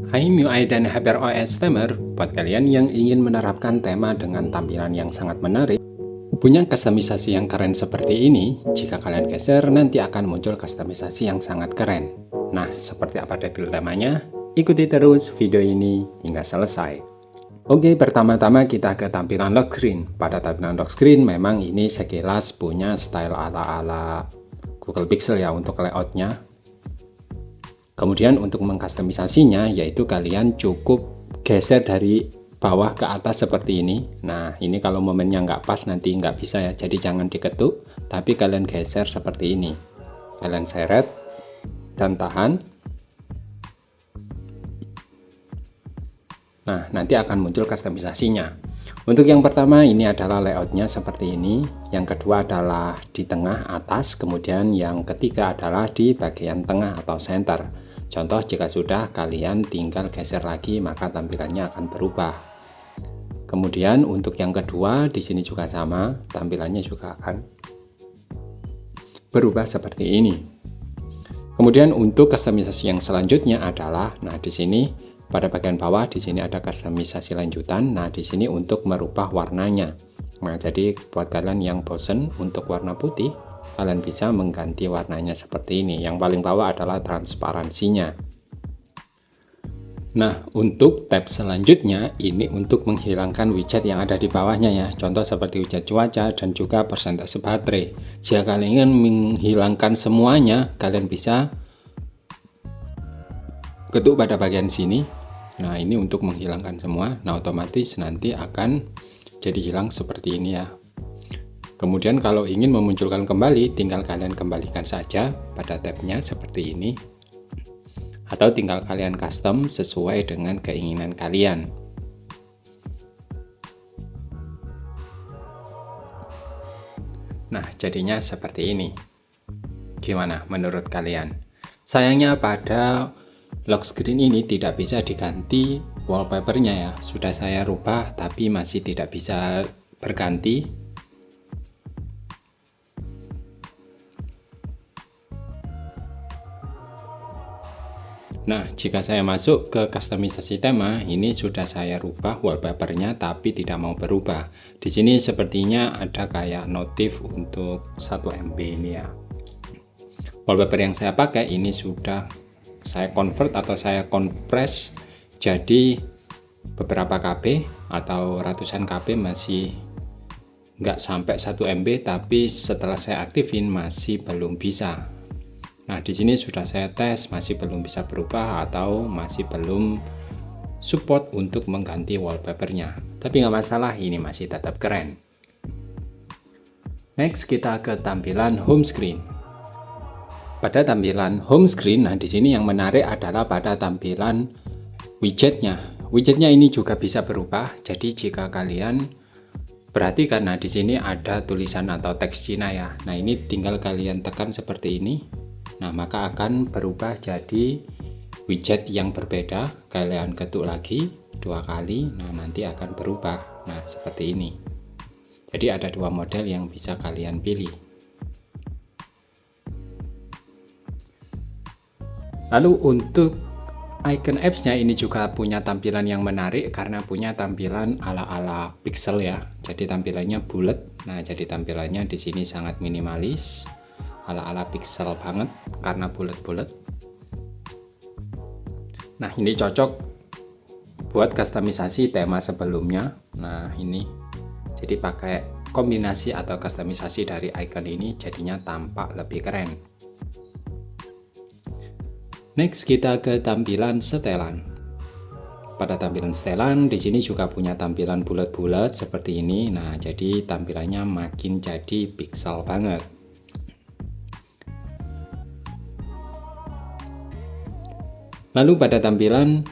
Hai MIUI dan HyperOS Tamer, buat kalian yang ingin menerapkan tema dengan tampilan yang sangat menarik, punya kustomisasi yang keren seperti ini, jika kalian geser nanti akan muncul kustomisasi yang sangat keren. Nah, seperti apa detail temanya? Ikuti terus video ini hingga selesai. Oke, pertama-tama kita ke tampilan lock screen. Pada tampilan lock screen memang ini sekilas punya style ala-ala Google Pixel ya untuk layoutnya. Kemudian untuk mengkustomisasinya yaitu kalian cukup geser dari bawah ke atas seperti ini. Nah ini kalau momennya nggak pas nanti nggak bisa ya, jadi jangan diketuk, tapi kalian geser seperti ini. Kalian seret dan tahan. Nah nanti akan muncul kustomisasinya. Untuk yang pertama ini adalah layoutnya seperti ini, yang kedua adalah di tengah atas, kemudian yang ketiga adalah di bagian tengah atau center. Contoh jika sudah kalian tinggal geser lagi maka tampilannya akan berubah. Kemudian untuk yang kedua di sini juga sama, tampilannya juga akan berubah seperti ini. Kemudian untuk kustomisasi yang selanjutnya adalah, nah di sini pada bagian bawah di sini ada kustomisasi lanjutan. Nah di sini untuk merubah warnanya. Nah jadi buat kalian yang bosen untuk warna putih, kalian bisa mengganti warnanya seperti ini. Yang paling bawah adalah transparansinya. Nah, untuk tab selanjutnya ini untuk menghilangkan widget yang ada di bawahnya ya. Contoh seperti widget cuaca dan juga persentase baterai. Jika kalian ingin menghilangkan semuanya, kalian bisa ketuk pada bagian sini. Nah, ini untuk menghilangkan semua. Nah, otomatis nanti akan jadi hilang seperti ini ya. Kemudian kalau ingin memunculkan kembali, tinggal kalian kembalikan saja pada tabnya seperti ini. Atau tinggal kalian custom sesuai dengan keinginan kalian. Nah, jadinya seperti ini. Gimana menurut kalian? Sayangnya pada lock screen ini tidak bisa diganti wallpapernya ya. Sudah saya rubah tapi masih tidak bisa berganti. Nah, jika saya masuk ke kustomisasi tema, ini sudah saya rubah wallpapernya tapi tidak mau berubah. Di sini sepertinya ada kayak notif untuk 1 MB ini ya. Wallpaper yang saya pakai ini sudah saya convert atau saya kompres jadi beberapa KB atau ratusan KB, masih nggak sampai 1 MB, tapi setelah saya aktifin masih belum bisa. Nah, di sini sudah saya tes, masih belum bisa berubah atau masih belum support untuk mengganti wallpapernya. Tapi nggak masalah, ini masih tetap keren. Next, kita ke tampilan home screen. Pada tampilan home screen, nah di sini yang menarik adalah pada tampilan widgetnya. Widgetnya ini juga bisa berubah. Jadi jika kalian perhatikan, nah di sini ada tulisan atau teks Cina ya. Nah ini tinggal kalian tekan seperti ini. Nah, maka akan berubah jadi widget yang berbeda. Kalian ketuk lagi 2 kali, nah nanti akan berubah. Nah, seperti ini. Jadi ada 2 model yang bisa kalian pilih. Lalu untuk icon apps-nya ini juga punya tampilan yang menarik karena punya tampilan ala-ala pixel ya. Jadi tampilannya bulat. Nah, jadi tampilannya di sini sangat minimalis. Ala-ala pixel banget karena bulat-bulat. Nah ini cocok buat kustomisasi tema sebelumnya. Nah ini jadi pakai kombinasi atau kustomisasi dari icon ini jadinya tampak lebih keren. Next kita ke tampilan setelan. Pada tampilan setelan di sini juga punya tampilan bulat-bulat seperti ini. Nah jadi tampilannya makin jadi pixel banget. Lalu pada tampilan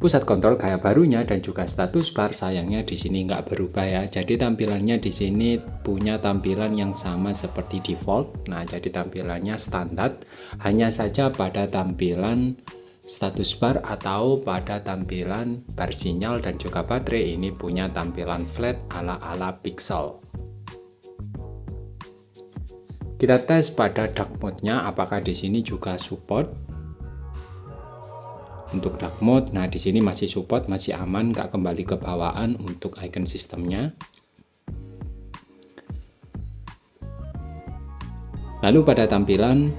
pusat kontrol gaya barunya dan juga status bar, sayangnya di sini nggak berubah ya. Jadi tampilannya di sini punya tampilan yang sama seperti default. Nah, jadi tampilannya standar. Hanya saja pada tampilan status bar atau pada tampilan bar sinyal dan juga baterai ini punya tampilan flat ala-ala pixel. Kita tes pada dark mode-nya apakah di sini juga support. Untuk dark mode, nah di sini masih support, masih aman, nggak kembali ke bawaan untuk icon sistemnya. Lalu pada tampilan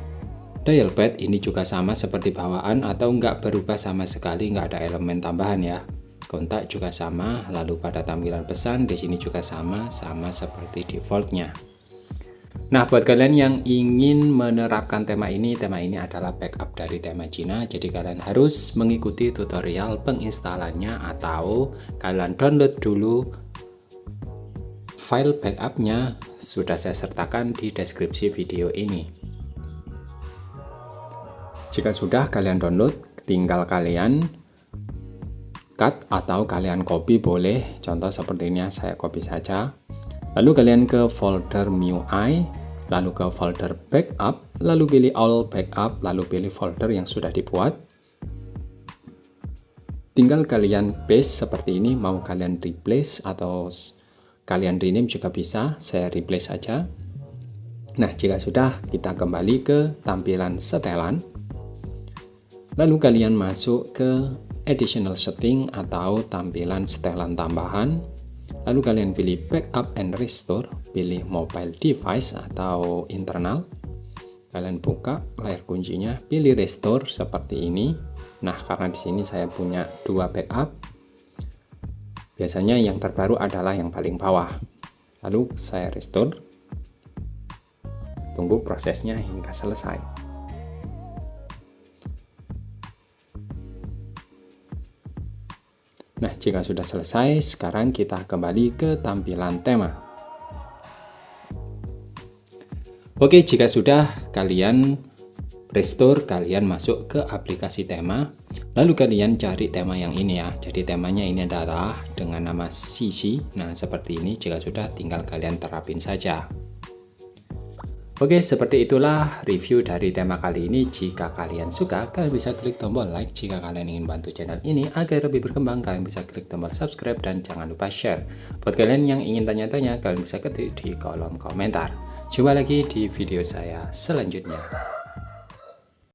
dial pad ini juga sama seperti bawaan atau nggak berubah sama sekali, nggak ada elemen tambahan ya. Kontak juga sama, lalu pada tampilan pesan di sini juga sama seperti defaultnya. Nah, buat kalian yang ingin menerapkan tema ini adalah backup dari tema Cina, jadi kalian harus mengikuti tutorial penginstalannya atau kalian download dulu file backupnya, sudah saya sertakan di deskripsi video ini. Jika sudah kalian download, tinggal kalian cut atau kalian copy boleh, contoh seperti ini saya copy saja. Lalu kalian ke folder MIUI, lalu ke folder backup, lalu pilih all backup, lalu pilih folder yang sudah dibuat. Tinggal kalian paste seperti ini, mau kalian replace atau kalian rename juga bisa, saya replace saja. Nah, jika sudah, kita kembali ke tampilan setelan. Lalu kalian masuk ke additional setting atau tampilan setelan tambahan. Lalu kalian pilih backup and restore, pilih mobile device atau internal. Kalian buka layar kuncinya, pilih restore seperti ini. Nah, karena di sini saya punya 2 backup. Biasanya yang terbaru adalah yang paling bawah. Lalu saya restore. Tunggu prosesnya hingga selesai. Nah, jika sudah selesai, sekarang kita kembali ke tampilan tema. Oke, jika sudah kalian restore, kalian masuk ke aplikasi tema, lalu kalian cari tema yang ini ya. Jadi temanya ini adalah dengan nama CC. Nah, seperti ini. Jika sudah, tinggal kalian terapin saja. Oke, seperti itulah review dari tema kali ini. Jika kalian suka, kalian bisa klik tombol like. Jika kalian ingin bantu channel ini agar lebih berkembang, kalian bisa klik tombol subscribe dan jangan lupa share. Buat kalian yang ingin tanya-tanya, kalian bisa ketik di kolom komentar. Jumpa lagi di video saya selanjutnya.